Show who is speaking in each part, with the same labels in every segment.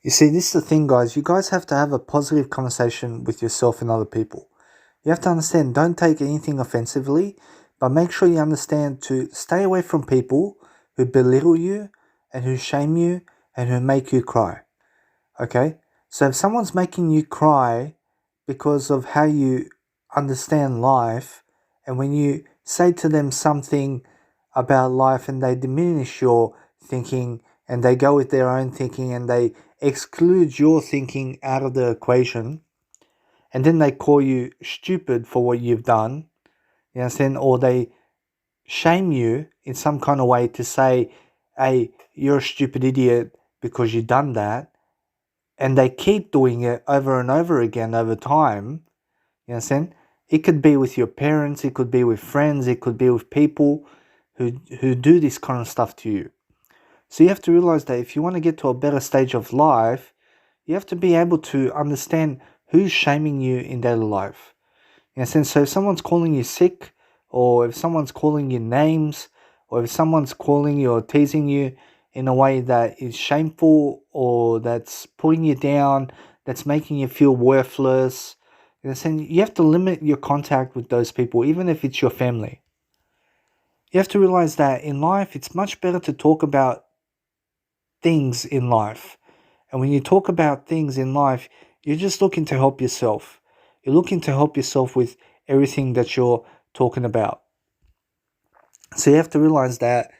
Speaker 1: You see, this is the thing, guys. You guys have to have a positive conversation with yourself and other people. You have to understand, don't take anything offensively, but make sure you understand to stay away from people who belittle you and who shame you and who make you cry. Okay? So if someone's making you cry because of how you understand life, and when you say to them something about life and they diminish your thinking and they go with their own thinking and they exclude your thinking out of the equation, and then they call you stupid for what you've done, you understand, or they shame you in some kind of way to say, hey, you're a stupid idiot because you've done that, and they keep doing it over and over again over time, you understand? It could be with your parents, it could be with friends, it could be with people who do this kind of stuff to you. So you have to realize that if you want to get to a better stage of life, you have to be able to understand who's shaming you in daily life. You understand? So if someone's calling you sick, or if someone's calling you names, or if someone's calling you or teasing you in a way that is shameful or that's putting you down, that's making you feel worthless, you understand? You have to limit your contact with those people, even if it's your family. You have to realize that in life, it's much better to talk about things in life. And when you talk about things in life, you're just looking to help yourself. You're looking to help yourself with everything that you're talking about. So you have to realize that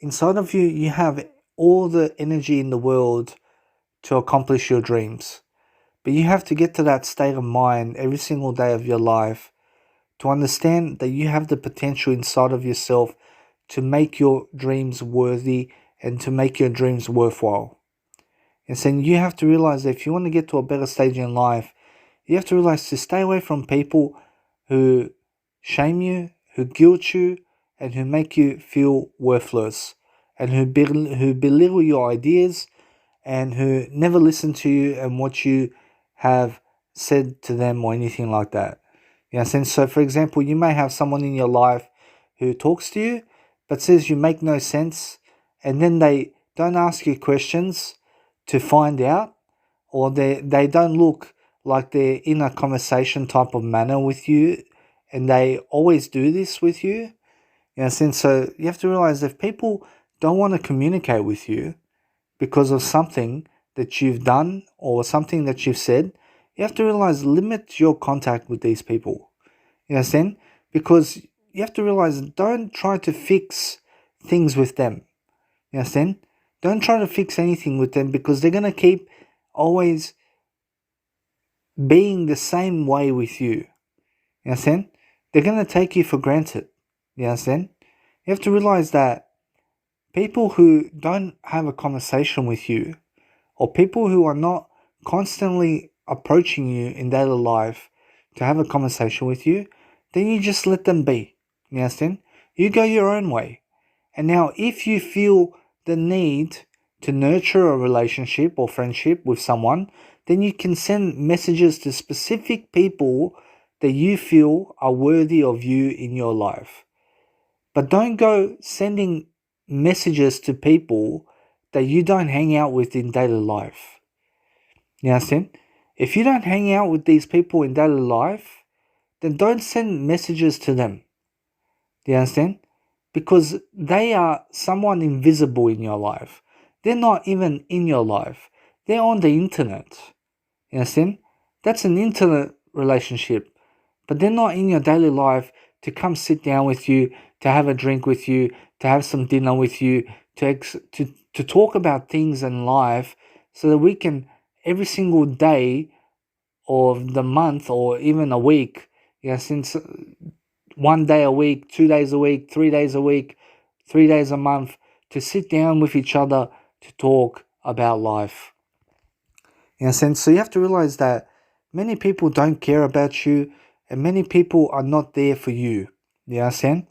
Speaker 1: inside of you, you have all the energy in the world to accomplish your dreams. But you have to get to that state of mind every single day of your life to understand that you have the potential inside of yourself to make your dreams worthy and to make your dreams worthwhile. And so you have to realize that if you want to get to a better stage in life, you have to realize to stay away from people who shame you, who guilt you, and who make you feel worthless, and who belittle your ideas, and who never listen to you and what you have said to them or anything like that. You know, so for example, you may have someone in your life who talks to you but says you make no sense, and then they don't ask you questions to find out, or they don't look like they're in a conversation type of manner with you, and they always do this with you. You know, so you have to realize if people don't want to communicate with you because of something that you've done or something that you've said, you have to realize limit your contact with these people. You understand? Because you have to realize don't try to fix things with them. You understand? Don't try to fix anything with them because they're going to keep always being the same way with you. You understand? They're going to take you for granted. You understand? You have to realize that people who don't have a conversation with you, or people who are not constantly approaching you in daily life to have a conversation with you, then you just let them be. You understand? You go your own way. And now, if you feel the need to nurture a relationship or friendship with someone, then you can send messages to specific people that you feel are worthy of you in your life. But don't go sending messages to people that you don't hang out with in daily life. You understand? If you don't hang out with these people in daily life, then don't send messages to them. Do you understand? Because they are someone invisible in your life. They're not even in your life. They're on the internet. You understand? That's an internet relationship. But they're not in your daily life to come sit down with you, to have a drink with you, to have some dinner with you, to talk about things in life so that we can every single day of the month or even a week, since 1 day a week, 2 days a week, 3 days a week, 3 days a month, to sit down with each other to talk about life. So you have to realize that many people don't care about you and many people are not there for you. You understand?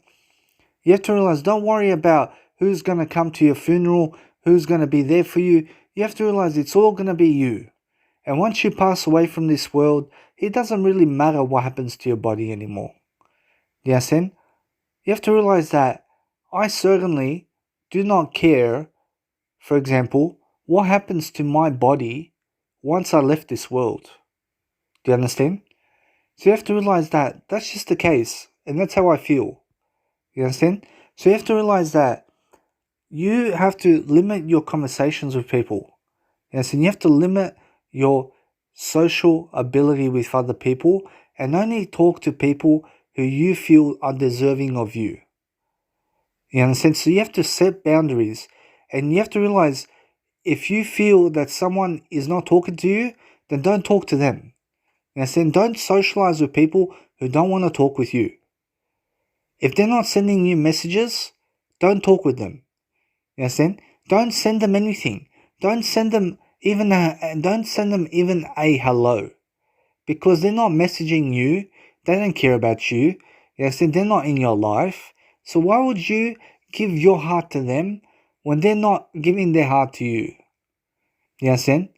Speaker 1: You have to realize, don't worry about who's going to come to your funeral, who's going to be there for you. You have to realize it's all going to be you. And once you pass away from this world, it doesn't really matter what happens to your body anymore. You understand? You have to realize that I certainly do not care, for example, what happens to my body once I left this world. Do you understand? So you have to realize that that's just the case, and that's how I feel. You understand? So you have to realize that you have to limit your conversations with people. Yes, and you have to limit your social ability with other people and only talk to people who you feel are deserving of you. You understand? So you have to set boundaries and you have to realize if you feel that someone is not talking to you, then don't talk to them. You understand? Don't socialize with people who don't want to talk with you. If they're not sending you messages, don't talk with them. You understand? Don't send them anything. Don't send them even a hello, because they're not messaging you. They don't care about you. You understand? They're not in your life. So why would you give your heart to them when they're not giving their heart to you? You understand?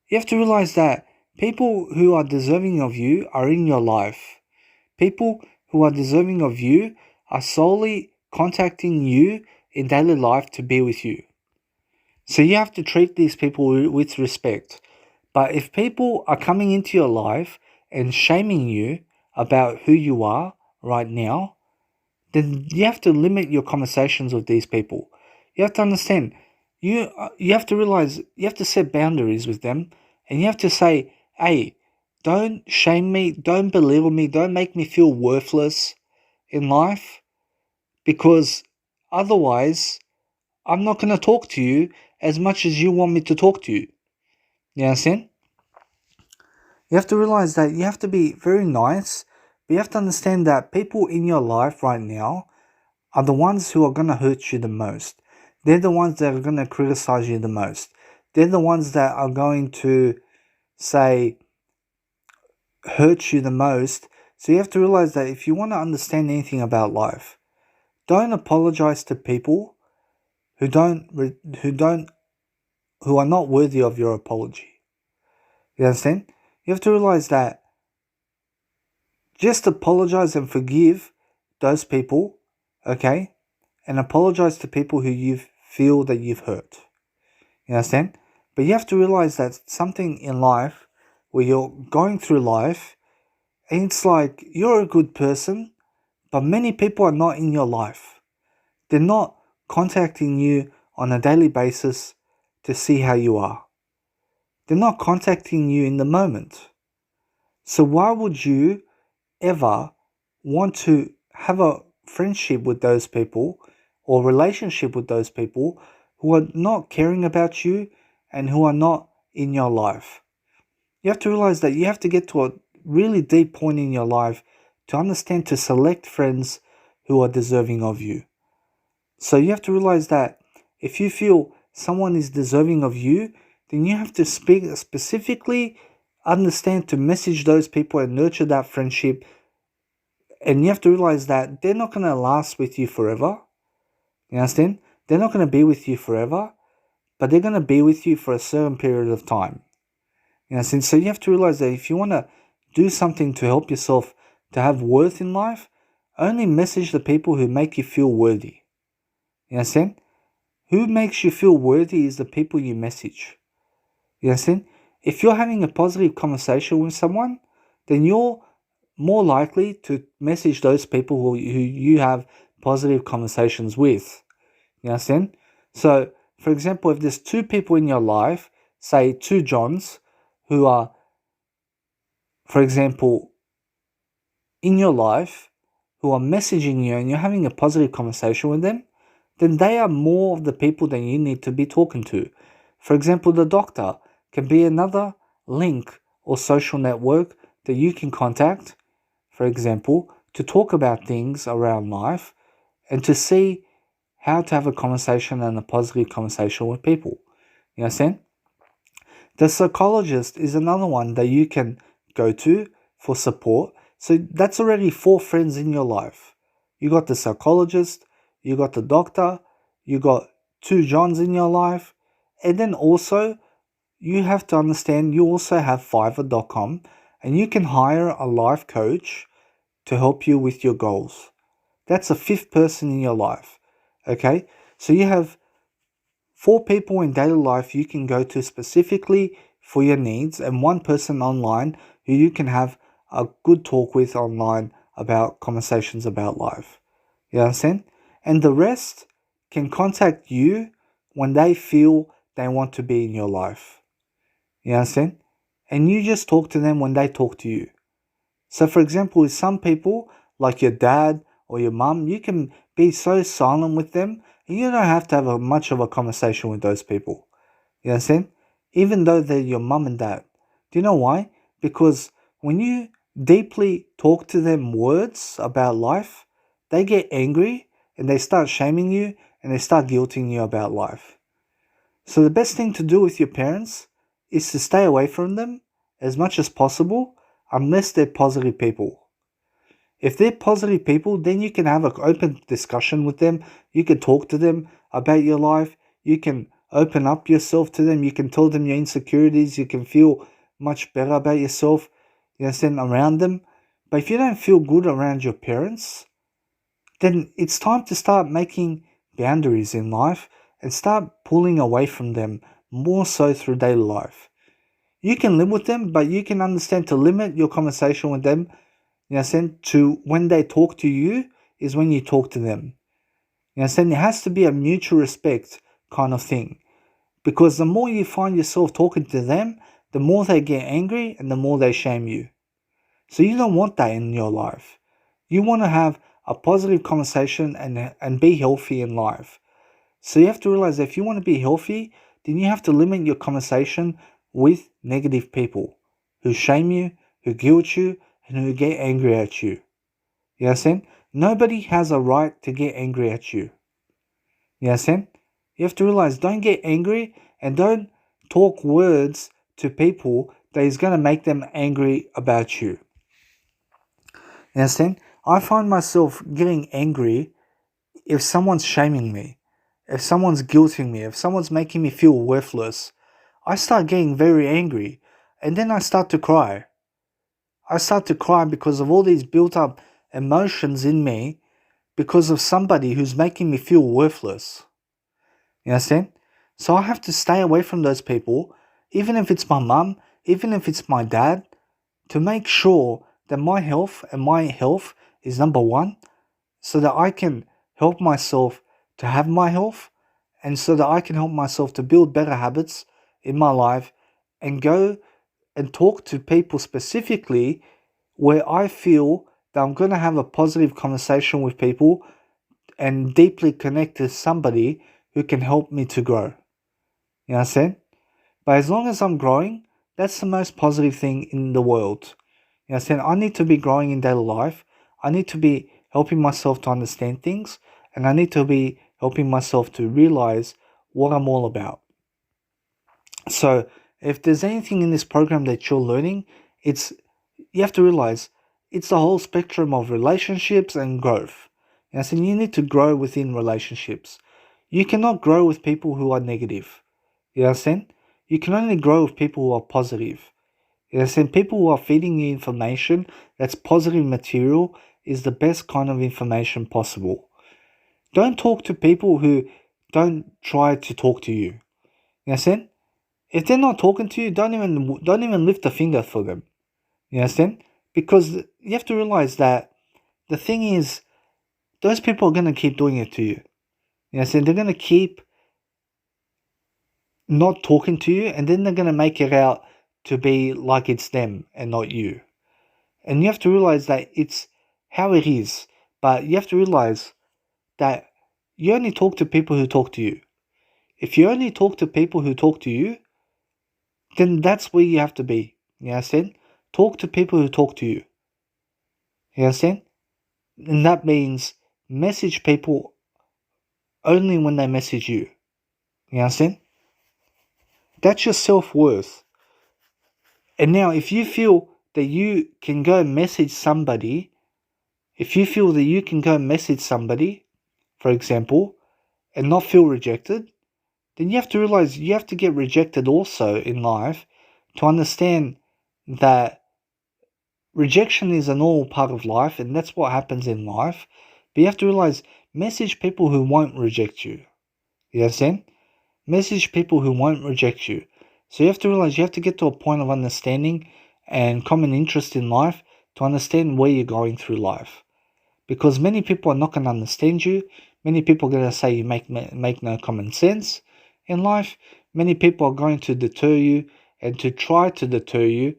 Speaker 1: You have to realize that people who are deserving of you are in your life. People who are deserving of you are solely contacting you in daily life to be with you. So you have to treat these people with respect. But if people are coming into your life and shaming you about who you are right now, then you have to limit your conversations with these people. You have to understand, you have to realize, you have to set boundaries with them, and you have to say, hey, don't shame me, don't belittle me, don't make me feel worthless in life, because otherwise I'm not going to talk to you as much as you want me to talk to you. You understand? You have to realize that you have to be very nice, but you have to understand that people in your life right now are the ones who are going to hurt you the most. They're the ones that are going to criticize you the most. They're the ones that are going to say, hurt you the most. So you have to realize that if you want to understand anything about life, don't apologize to people who are not worthy of your apology. You understand? You have to realize that just apologize and forgive those people, okay? And apologize to people who you feel that you've hurt. You understand? But you have to realize that something in life where you're going through life, and it's like you're a good person, but many people are not in your life. They're not contacting you on a daily basis to see how you are. They're not contacting you in the moment. So why would you ever want to have a friendship with those people or relationship with those people who are not caring about you and who are not in your life? You have to realize that you have to get to a really deep point in your life to understand to select friends who are deserving of you. So you have to realize that if you feel someone is deserving of you, then you have to specifically understand to message those people and nurture that friendship. And you have to realize that they're not going to last with you forever. You understand? They're not going to be with you forever, but they're going to be with you for a certain period of time. You understand? So you have to realize that if you want to do something to help yourself to have worth in life, only message the people who make you feel worthy. You understand? Who makes you feel worthy is the people you message. You understand? If you're having a positive conversation with someone, then you're more likely to message those people who you have positive conversations with. You understand? So, for example, if there's two people in your life, say two Johns, who are, for example, in your life, who are messaging you and you're having a positive conversation with them, then they are more of the people that you need to be talking to. For example, the doctor can be another link or social network that you can contact, for example, to talk about things around life and to see how to have a conversation and a positive conversation with people. You understand? The psychologist is another one that you can go to for support. So that's already 4 friends in your life. You got the psychologist, you got the doctor, you got 2 Johns in your life, and then also you have to understand you also have Fiverr.com and you can hire a life coach to help you with your goals. That's a 5th person in your life. Okay? So you have 4 people in daily life you can go to specifically for your needs and one person online who you can have a good talk with online about conversations about life. You understand? And the rest can contact you when they feel they want to be in your life. You understand? And you just talk to them when they talk to you. So, for example, with some people, like your dad or your mum, you can be so silent with them, and you don't have to have much of a conversation with those people. You understand? Even though they're your mum and dad. Do you know why? Because when you deeply talk to them words about life, they get angry and they start shaming you and they start guilting you about life. So the best thing to do with your parents is to stay away from them as much as possible unless they're positive people. If they're positive people, then you can have an open discussion with them. You can talk to them about your life. You can open up yourself to them. You can tell them your insecurities. You can feel much better about yourself, you understand, around them. But if you don't feel good around your parents, then it's time to start making boundaries in life and start pulling away from them more so through daily life. You can live with them, but you can understand to limit your conversation with them, you understand, to when they talk to you is when you talk to them. You understand? It has to be a mutual respect kind of thing. Because the more you find yourself talking to them, the more they get angry and the more they shame you. So you don't want that in your life. You want to have a positive conversation and be healthy in life. So you have to realize that if you want to be healthy, then you have to limit your conversation with negative people who shame you, who guilt you, and who get angry at you. You understand? Nobody has a right to get angry at you. You understand? You have to realize, don't get angry and don't talk words to people that is going to make them angry about you. You understand? I find myself getting angry if someone's shaming me, if someone's guilting me, if someone's making me feel worthless. I start getting very angry and then I start to cry. I start to cry because of all these built up emotions in me because of somebody who's making me feel worthless. You understand? So I have to stay away from those people, even if it's my mum, even if it's my dad, to make sure that my health is number one, so that I can help myself to have my health, and so that I can help myself to build better habits in my life and go and talk to people specifically where I feel that I'm going to have a positive conversation with people and deeply connect to somebody who can help me to grow. You understand? But as long as I'm growing, that's the most positive thing in the world. You understand? I need to be growing in daily life. I need to be helping myself to understand things, and I need to be helping myself to realize what I'm all about. So if there's anything in this program that you're learning, you have to realize it's the whole spectrum of relationships and growth. And so you need to grow within relationships. You cannot grow with people who are negative. You understand? You can only grow with people who are positive. You understand? People who are feeding you information that's positive material is the best kind of information possible. Don't talk to people who don't try to talk to you. You understand? If they're not talking to you, don't even lift a finger for them. You understand? Because you have to realize that the thing is, those people are going to keep doing it to you. You understand? They're going to keep not talking to you, and then they're going to make it out to be like it's them and not you. And you have to realize that it's how it is. But you have to realize that you only talk to people who talk to you. If you only talk to people who talk to you, then that's where you have to be. You understand? Talk to people who talk to you. You understand? And that means message people only when they message you. You understand? That's your self-worth. And now if you feel that you can go message somebody, for example, and not feel rejected, then you have to realize you have to get rejected also in life to understand that rejection is a normal part of life, and that's what happens in life. But you have to realize, message people who won't reject you. You understand? Message people who won't reject you. So you have to realize you have to get to a point of understanding and common interest in life to understand where you're going through life. Because many people are not going to understand you. Many people are going to say you make no common sense in life. Many people are going to deter you and to try to deter you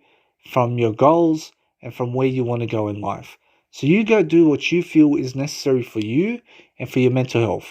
Speaker 1: from your goals and from where you want to go in life. So you go do what you feel is necessary for you and for your mental health.